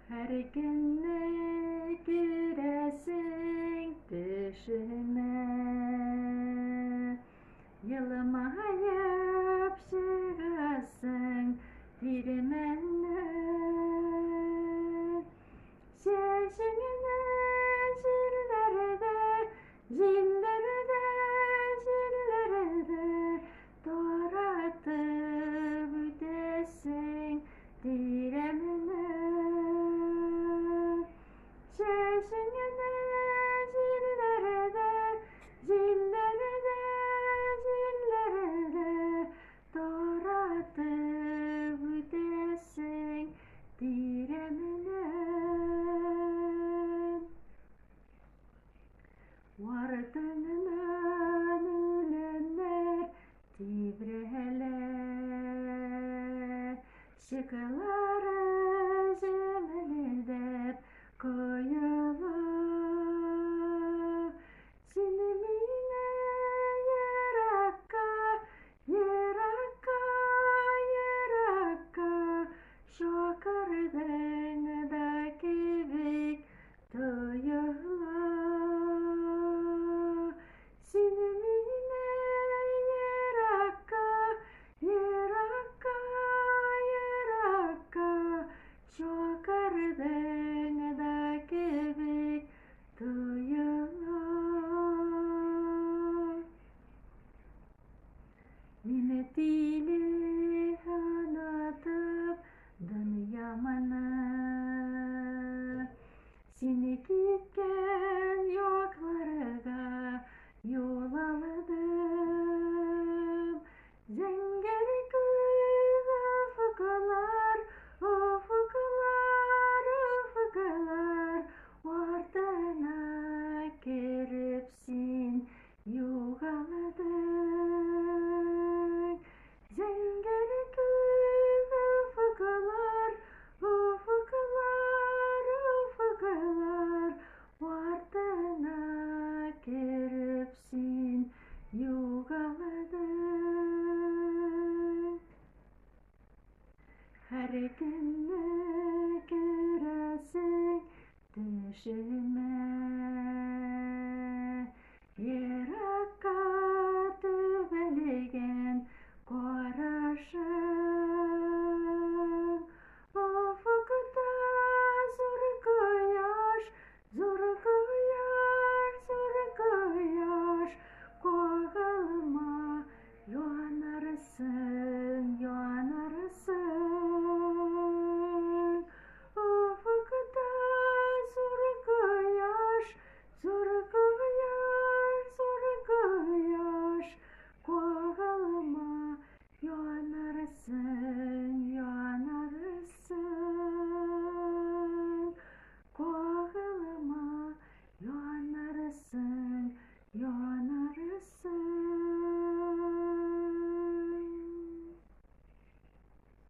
Her günü giresin düşüme, yılıma yapşırasın dirmenle. Şeşinine zillerde, zillerde, zillerde doğratıp desin diremine. Şeşinine zillerde, zillerde, zillerde doğratıp desin diremine. Vardığından ölenler tibreler, şıkıları zemelidep koyular. Sinimine yerakka, yerakka, yerakka, şokardan da kibik duyular. Sinimine yerakka, yerakka, yerakka, şokardan da kibik duyular. Minetili hanatıp dünyamana, seni gitken yoklarga yol aldım. Zengeri göğü ufuklar, ufuklar, ufuklar vardana keripsin yugaladın. Zengeri göğü ufuklar, ufuklar, ufuklar vardana keripsin yugaladın. Her günü göresin düşün.